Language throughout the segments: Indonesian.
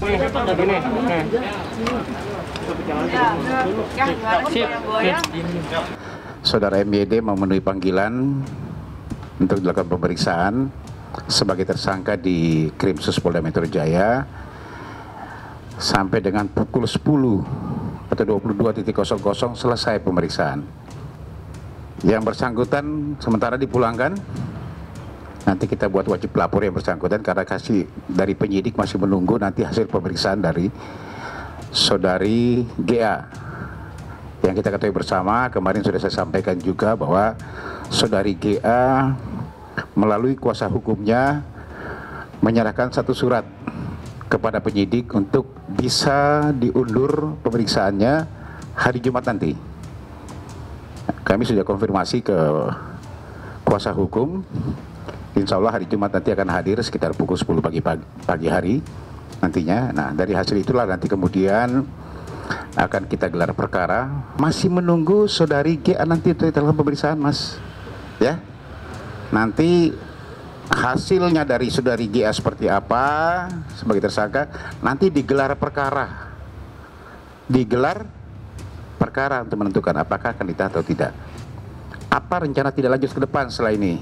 Gini. Sip. Saudara MYD memenuhi panggilan untuk dilakukan pemeriksaan sebagai tersangka di Krimsus Polda Metro Jaya sampai dengan pukul 10 atau 22.00 selesai pemeriksaan. Yang bersangkutan sementara dipulangkan. Nanti kita buat wajib lapor yang bersangkutan karena kasih dari penyidik masih menunggu nanti hasil pemeriksaan dari saudari GA. Yang kita ketahui bersama, kemarin sudah saya sampaikan juga bahwa saudari GA melalui kuasa hukumnya menyerahkan satu surat kepada penyidik untuk bisa diundur pemeriksaannya hari Jumat nanti. Kami sudah konfirmasi ke kuasa hukum. Insya Allah hari Jumat nanti akan hadir sekitar pukul 10 pagi hari nantinya. Nah, dari hasil itulah nanti kemudian akan kita gelar perkara. Masih menunggu saudari GA nanti untuk dilakukan pemeriksaan, Mas. Ya. Nanti hasilnya dari saudari GA seperti apa sebagai tersangka nanti digelar perkara. Digelar perkara untuk menentukan apakah akan ditahan atau tidak. Apa rencana tidak lanjut ke depan setelah ini?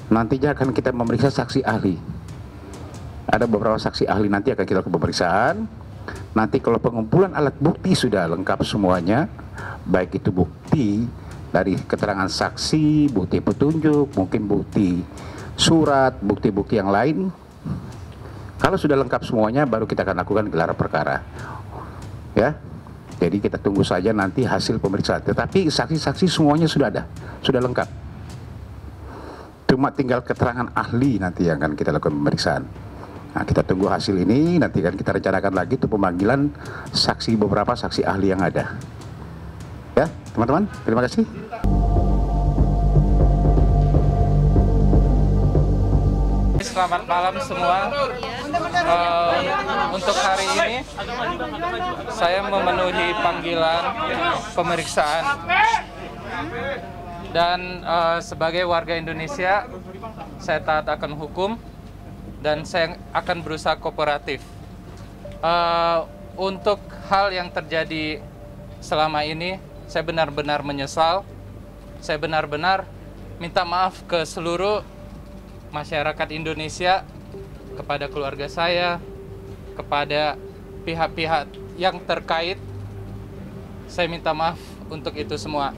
Nantinya akan kita memeriksa saksi ahli. Ada beberapa saksi ahli nanti akan kita lakukan pemeriksaan. Nanti kalau pengumpulan alat bukti sudah lengkap semuanya, baik itu bukti dari keterangan saksi, bukti petunjuk, mungkin bukti surat, bukti-bukti yang lain. Kalau sudah lengkap semuanya, baru kita akan lakukan gelar perkara. Ya, jadi kita tunggu saja nanti hasil pemeriksaan. Tetapi saksi-saksi semuanya sudah ada, sudah lengkap. Cuma tinggal keterangan ahli nanti yang akan kita lakukan pemeriksaan. Nah, kita tunggu hasil ini, nanti akan kita rencanakan lagi untuk pemanggilan saksi, beberapa saksi ahli yang ada. Ya, teman-teman, terima kasih. Selamat malam semua. Untuk hari ini saya memenuhi panggilan pemeriksaan dan sebagai warga Indonesia saya taat akan hukum dan saya akan berusaha kooperatif. Untuk hal yang terjadi selama ini saya benar-benar menyesal. Saya benar-benar minta maaf ke seluruh masyarakat Indonesia, kepada keluarga saya, kepada pihak-pihak yang terkait. Saya minta maaf untuk itu semua.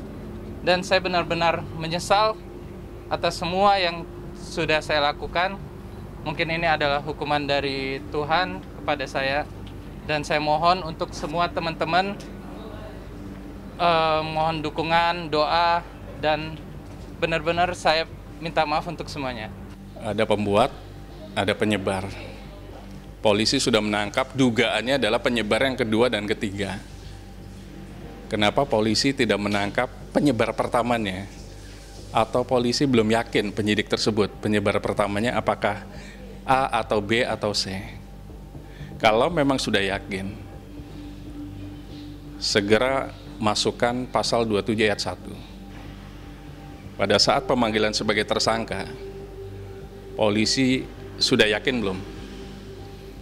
Dan saya benar-benar menyesal atas semua yang sudah saya lakukan. Mungkin ini adalah hukuman dari Tuhan kepada saya. Dan saya mohon untuk semua teman-teman, mohon dukungan, doa, dan benar-benar saya minta maaf untuk semuanya. Ada pembuat, ada penyebar. Polisi sudah menangkap, dugaannya adalah penyebar yang kedua dan ketiga. Kenapa polisi tidak menangkap penyebar pertamanya? Atau polisi belum yakin penyidik tersebut, penyebar pertamanya apakah A atau B atau C? Kalau memang sudah yakin, segera masukkan pasal 27 ayat 1. Pada saat pemanggilan sebagai tersangka, polisi sudah yakin belum?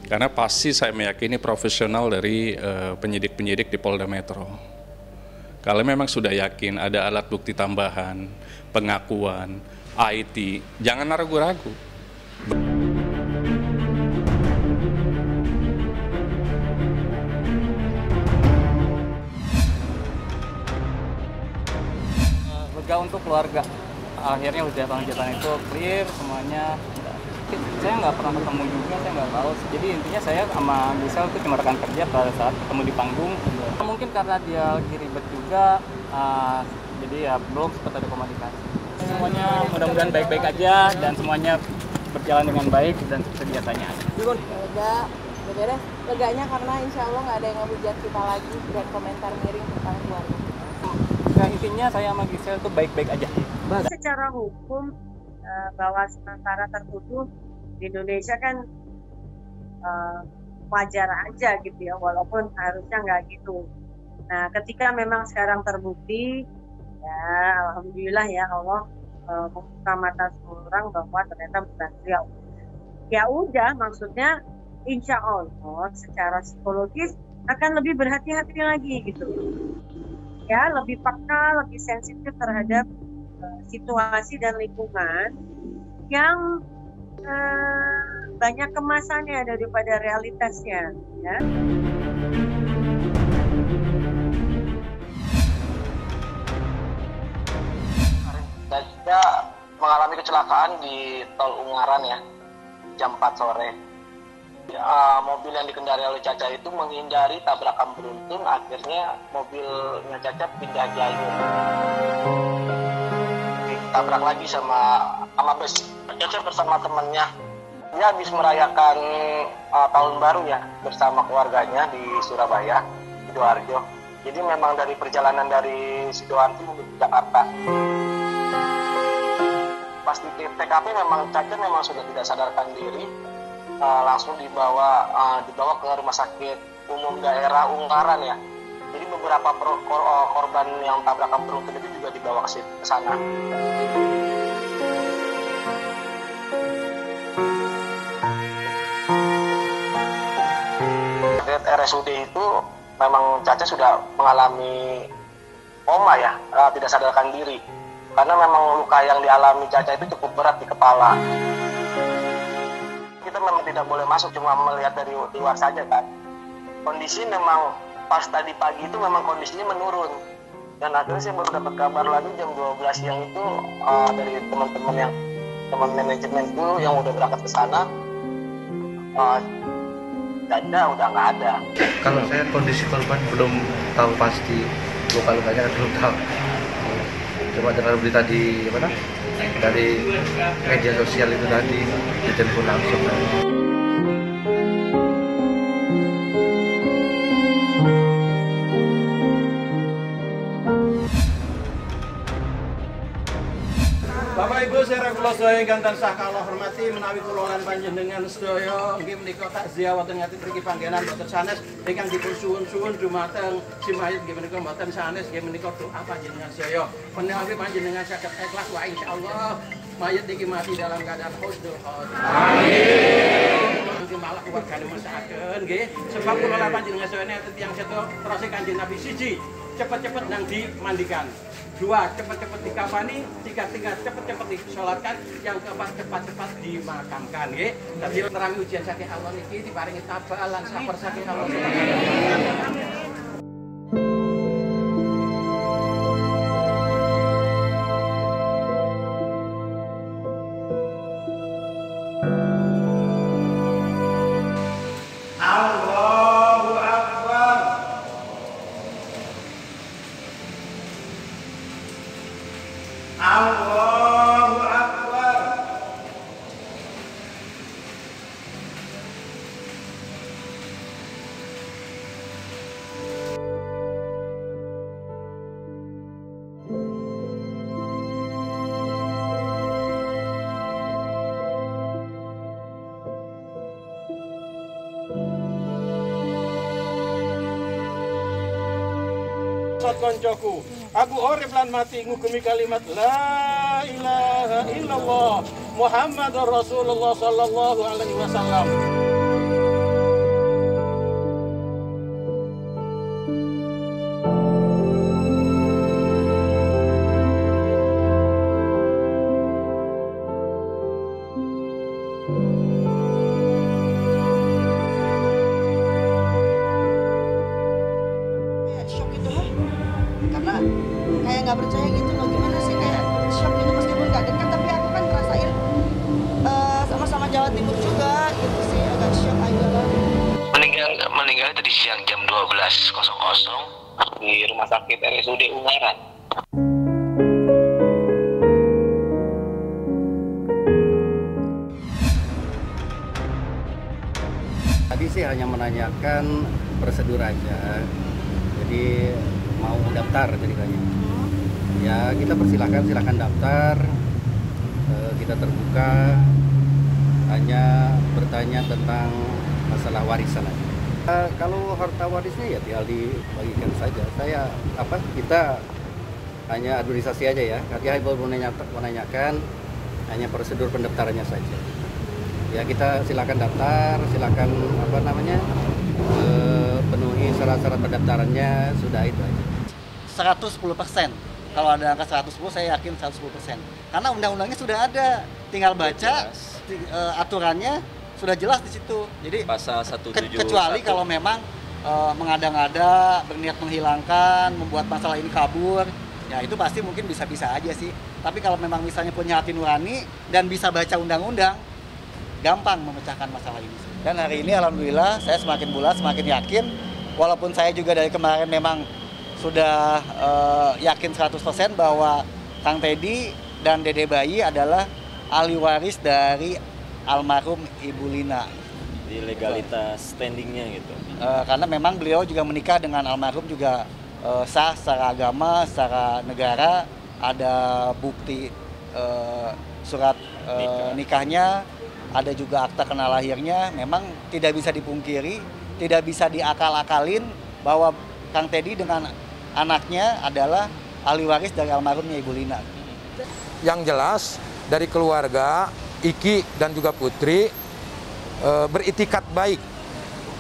Karena pasti saya meyakini profesional dari penyidik-penyidik di Polda Metro. Kalau memang sudah yakin ada alat bukti tambahan, pengakuan, IT, jangan ragu-ragu. Lega untuk keluarga. Akhirnya hujatan-hujatan itu clear semuanya. Saya nggak pernah ketemu juga, saya nggak tahu. Jadi intinya saya sama Gisel itu cuma rekan kerja pada saat ketemu di panggung. Mungkin karena dia lagi ribet juga, jadi ya belum sempat ada komunikasi. Semuanya mudah-mudahan baik-baik aja dan semuanya berjalan dengan baik dan seperti biasanya. Lega, udah beres. Leganya karena insya Allah nggak ada yang ngehujat kita lagi dan komentar miring tentang keluarga. Ya, intinya saya sama Gisel itu baik-baik aja. Secara hukum bahwa sementara tertuduh di Indonesia kan wajar aja gitu ya, walaupun harusnya nggak gitu. Nah, ketika memang sekarang terbukti, ya alhamdulillah ya Allah membuka mata semua orang bahwa ternyata bukan beliau. Ya udah, maksudnya insya Allah secara psikologis akan lebih berhati-hati lagi gitu. Ya, lebih peka, lebih sensitif terhadap situasi dan lingkungan yang banyak kemasannya daripada realitasnya. Ya. Saya mengalami kecelakaan di tol Ungaran ya, jam 4 sore. Mobil yang dikendari oleh Caca itu menghindari tabrakan beruntun, akhirnya mobilnya Caca pindah jalur. Ditabrak lagi sama bus. Caca bersama temannya, dia habis merayakan tahun baru ya bersama keluarganya di Surabaya, Sidoarjo. Jadi memang dari perjalanan dari Sidoarjo menuju Jakarta. Pas di TKP memang Caca memang sudah tidak sadarkan diri, langsung dibawa ke rumah sakit umum daerah Ungaran ya. Jadi beberapa korban yang tabrakan beruntun itu juga dibawa ke sana. RSUD itu memang Caca sudah mengalami koma ya, tidak sadarkan diri. Karena memang luka yang dialami Caca itu cukup berat di kepala. Kita memang tidak boleh masuk, cuma melihat dari luar saja kan. Kondisi memang pas tadi pagi itu memang kondisinya menurun. Dan akhirnya saya baru dapat kabar lagi jam 12 siang itu dari teman manajemen itu yang udah berangkat ke sana. Caca udah nggak ada. Kalau saya kondisi korban belum tahu pasti, luka-lukanya belum tahu. Cuma dengar berita dari media sosial itu tadi, ditelepon langsung. Bapak Ibu sedherek kula sedaya ingkang tansah kula hormati menawi kula lan panjenengan sedaya nggih menika takziah wonten ngati mriki panggenan boten sanes ingkang dipun suwun-suwun dumateng si mayit nggih menika boten sanes nggih menika doa panjenengan sedaya menawi panjenengan saged ikhlas wa insyaallah mayit niki mati dalam keadaan husnul khotimah. Amin. Mungkin malah keluargane mesakaken nggih sebab kula lan panjenengan sedaya tiyang sedo terus Kanjeng Nabi siji cepet-cepet nang dimandikan. 2, cepat-cepat dikafani, 3, cepat-cepat disolatkan, yang keempat cepat-cepat dimakamkan, nggih. Dadi nerangi ujian saking Allah niki diparingi tabah lan sabar saking Allah. Allahu Akbar. Koncoku, aku urip lan mati ngugemi kalimat la ilaha illallah Muhammadur Rasulullah sallallahu alaihi wasallam. Karena kayak nggak percaya gitu loh, gimana sih, kayak shock gitu meskipun nggak dekat tapi aku kan ngerasain sama-sama Jawa Timur juga gitu sih, agak shock aja lah. Meninggal tadi siang jam 12.00 di rumah sakit RSUD Ungaran. Tadi sih hanya menanyakan prosedur aja, jadi mau daftar ceritanya. Ya kita silakan daftar, kita terbuka, hanya bertanya tentang masalah warisan aja. Kalau harta warisnya ya tinggal dibagikan saja. Kita hanya administrasi aja ya. Dia baru menanyakan hanya prosedur pendaftarannya saja. Ya kita silakan daftar, silakan penuhi syarat-syarat pendaftarannya, sudah itu aja. 110%. Kalau ada angka 110 saya yakin 110%. Karena undang-undangnya sudah ada, tinggal baca aturannya sudah jelas di situ. Jadi pasal 171. Kecuali kalau memang mengada-ngada, berniat menghilangkan, membuat masalah ini kabur, ya itu pasti mungkin bisa-bisa aja sih. Tapi kalau memang misalnya punya hati nurani dan bisa baca undang-undang, gampang memecahkan masalah ini. Dan hari ini alhamdulillah saya semakin bulat, semakin yakin, walaupun saya juga dari kemarin memang sudah yakin 100% bahwa Kang Teddy dan Dede Bayi adalah ahli waris dari almarhum Ibu Lina. Di legalitas standingnya gitu. Karena memang beliau juga menikah dengan almarhum juga sah secara agama, secara negara, ada bukti surat nikahnya, ada juga akta kena lahirnya. Memang tidak bisa dipungkiri, tidak bisa diakal-akalin bahwa Kang Teddy dengan anaknya adalah ahli waris dari almarhumnya Ibu Lina. Yang jelas dari keluarga Iki dan juga Putri beritikat baik.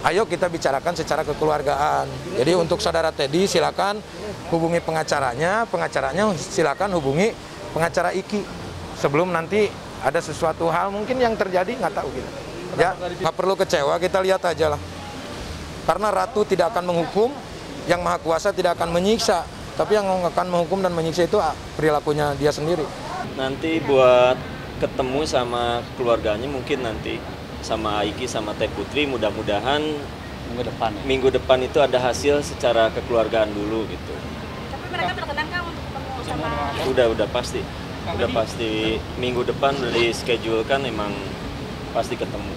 Ayo kita bicarakan secara kekeluargaan. Jadi untuk saudara Teddy silakan hubungi pengacaranya silakan hubungi pengacara Iki sebelum nanti ada sesuatu hal mungkin yang terjadi, nggak tahu gitu. Ya, nggak perlu kecewa, kita lihat aja lah. Karena Ratu tidak akan menghukum, yang Maha Kuasa tidak akan menyiksa, tapi yang akan menghukum dan menyiksa itu perilakunya dia sendiri. Nanti buat ketemu sama keluarganya mungkin nanti sama Iki sama Teh Putri, mudah-mudahan minggu depan itu ada hasil secara kekeluargaan dulu gitu. Tapi mereka berkenan kan untuk ketemu sama Udah pasti. Udah pasti minggu depan udah di-schedule-kan, emang pasti ketemu.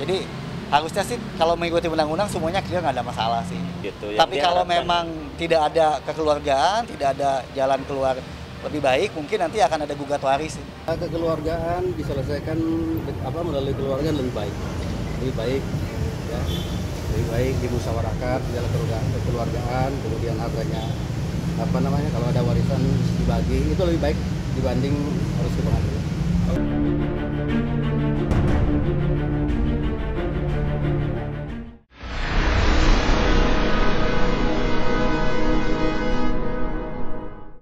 Jadi harusnya sih kalau mengikuti undang-undang semuanya clear, nggak ada masalah sih. Gitu. Tapi kalau memang tidak ada kekeluargaan, tidak ada jalan keluar lebih baik, mungkin nanti akan ada gugat waris. Kekeluargaan diselesaikan melalui keluarga lebih baik ya, lebih baik dimusyawarahkan dalam kekeluargaan, kemudian hartanya kalau ada warisan dibagi, itu lebih baik dibanding harus ke pengadilan.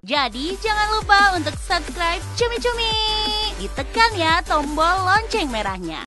Jadi jangan lupa untuk subscribe Cumi Cumi. Ditekan ya tombol lonceng merahnya.